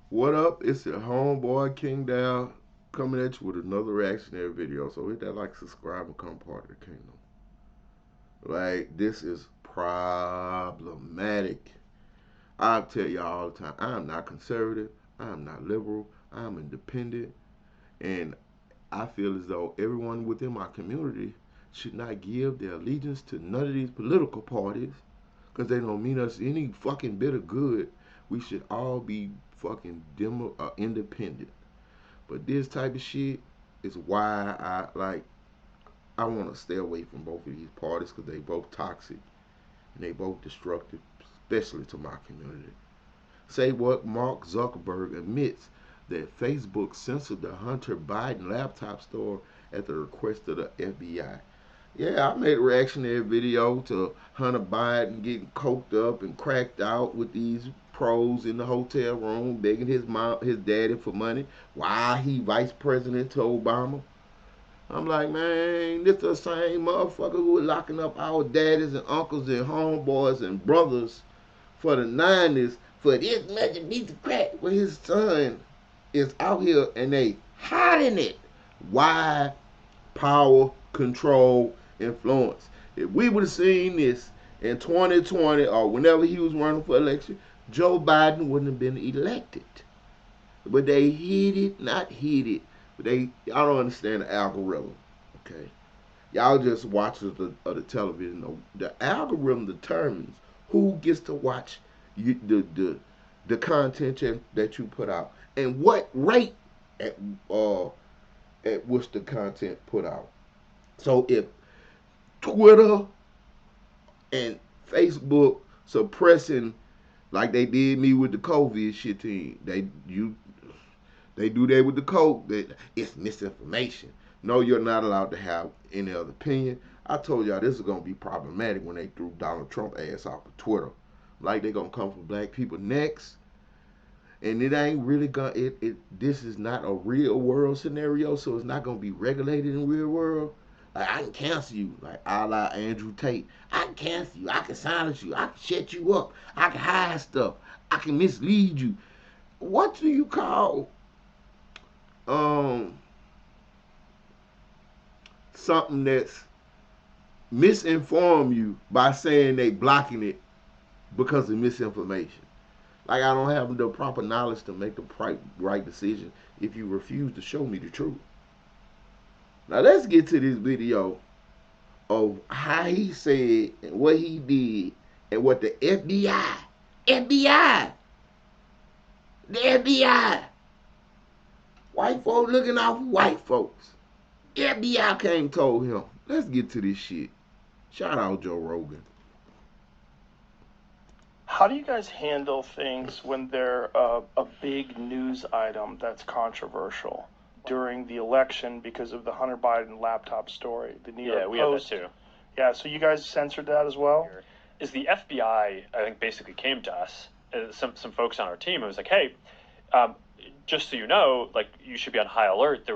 What up? It's your homeboy King Dow coming at you with another reactionary video. So hit that like, subscribe, and become part of the kingdom. Like, this is problematic. I tell y'all all the time, I am not conservative, I am not liberal, I am independent, and I feel as though everyone within my community should not give their allegiance to none of these political parties because they don't mean us any fucking bit of good. We should all be fucking independent. But this type of shit is why I want to stay away from both of these parties because they both toxic and they both destructive, especially to my community. Say what Mark Zuckerberg admits that Facebook censored the Hunter Biden laptop store at the request of the FBI. Yeah, I made a reactionary video to Hunter Biden getting coked up and cracked out with these pros in the hotel room begging his daddy for money while he vice president to Obama. I'm like, man, this the same motherfucker who was locking up our daddies and uncles and homeboys and brothers for the 90s for this much a piece of crack when his son is out here and they hiding it. Why? Power, control, influence. If we would have seen this in 2020 or whenever he was running for election, Joe Biden wouldn't have been elected. But they hid it, not hid it. But y'all don't understand the algorithm, okay? Y'all just watchers of the television. The algorithm determines who gets to watch the content that you put out and what rate at uh at which the content put out. So if Twitter and Facebook suppressing like they did me with the COVID shit team, they do that with the code. That it's misinformation. No, you're not allowed to have any other opinion. I told y'all this is gonna be problematic when they threw Donald Trump ass off of Twitter. Like they gonna come for black people next, and it ain't really gonna. This is not a real world scenario, so it's not gonna be regulated in real world. Like I can cancel you, like a la Andrew Tate. I can cancel you. I can silence you. I can shut you up. I can hide stuff. I can mislead you. What do you call um something that's misinform you by saying they blocking it because of misinformation? Like I don't have the proper knowledge to make the right decision if you refuse to show me the truth. Now let's get to this video of how he said and what he did and what the FBI, the FBI, white folks looking out for white folks. FBI came and told him. Let's get to this shit. Shout out Joe Rogan. How do you guys handle things when they're a big news item that's controversial during the election because of the Hunter Biden laptop story? The New York we have that Post. too. Yeah, so you guys censored that as well? Is the FBI, I think, basically came to us, some folks on our team, and was like, hey, just so you know, like, you should be on high alert.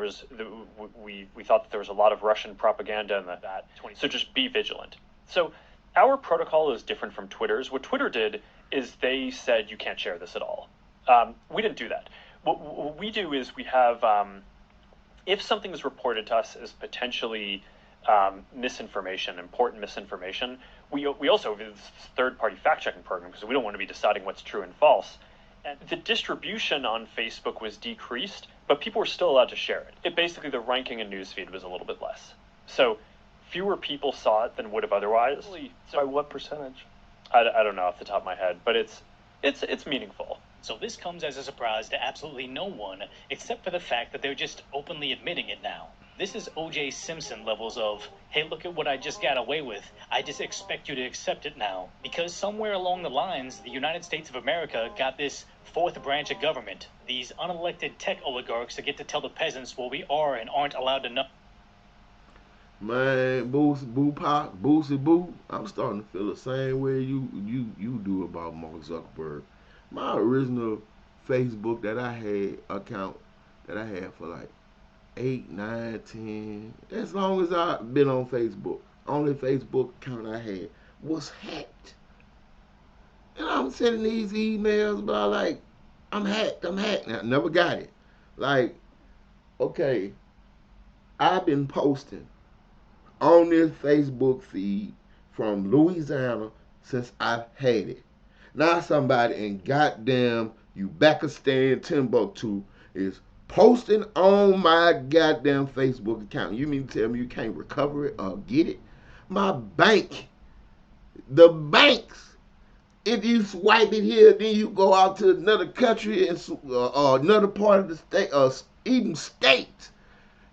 We thought that there was a lot of Russian propaganda in that, so just be vigilant. So our protocol is different from Twitter's. What Twitter did is they said you can't share this at all. We didn't do that. What we do is we have, if something is reported to us as potentially misinformation, important misinformation, we also have this third-party fact-checking program because we don't want to be deciding what's true and false. And the distribution on Facebook was decreased, but people were still allowed to share it. Basically, the ranking in newsfeed was a little bit less. So fewer people saw it than would have otherwise. By what percentage? I don't know off the top of my head, but it's meaningful. So this comes as a surprise to absolutely no one, except for the fact that they're just openly admitting it now. This is O.J. Simpson levels of, hey, look at what I just got away with. I just expect you to accept it now. Because somewhere along the lines, the United States of America got this fourth branch of government. These unelected tech oligarchs that get to tell the peasants what we are and aren't allowed to know. Man, Boosie Boo, I'm starting to feel the same way you do about Mark Zuckerberg. My original Facebook account that I had for like 8, 9, 10, as long as I've been on Facebook, only Facebook account I had was hacked. And I'm sending these emails about like I'm hacked. I'm hacked. I never got it. Like, okay, I've been posting on this Facebook feed from Louisiana since I've had it. Now somebody in goddamn Uzbekistan, Timbuktu is posting on my goddamn Facebook account. You mean to tell me you can't recover it or get it? My bank, the banks. If you swipe it here, then you go out to another country and another part of the state, even states.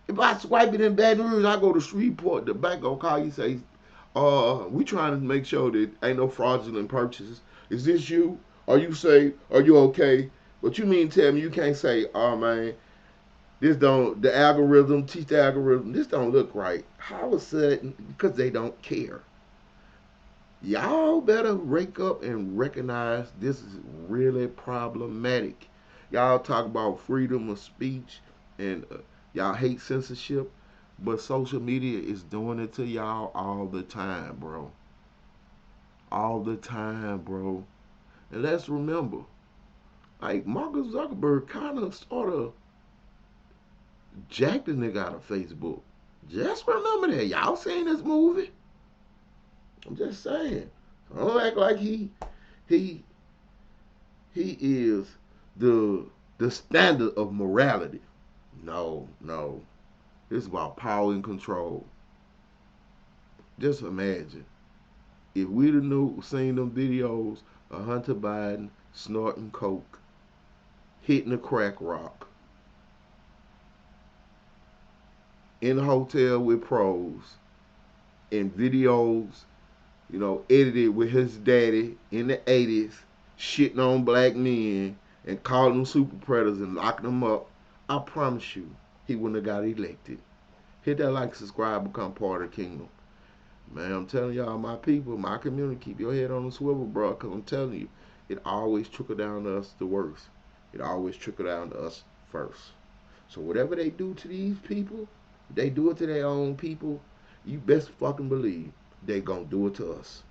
If I swipe it in Baton Rouge, I go to Shreveport, the bank gonna call you say, we trying to make sure that ain't no fraudulent purchases. Is this you? Are you safe? Are you okay? But you mean tell me you can't say, oh man, this don't the algorithm, teach the algorithm, this don't look right. How of a sudden, because they don't care. Y'all better wake up and recognize this is really problematic. Y'all talk about freedom of speech and y'all hate censorship, but social media is doing it to y'all all the time, bro. All the time, bro. And let's remember, like Marcus Zuckerberg kind of sort of jacked the nigga out of Facebook. Just remember that. Y'all seen this movie? I'm just saying. Don't act like he he is the the standard of morality. No, no. It's about power and control. Just imagine if we'd have seen them videos of Hunter Biden snorting coke, hitting a crack rock, in a hotel with pros, and videos, edited with his daddy in the 80s, shitting on black men and calling them super predators and locking them up, I promise you, he wouldn't have got elected. Hit that like, subscribe, become part of the kingdom. Man, I'm telling y'all, my people, my community, keep your head on the swivel, bro, because I'm telling you, it always trickle down to us the worst. It always trickle down to us first. So whatever they do to these people, they do it to their own people, you best fucking believe they gonna do it to us.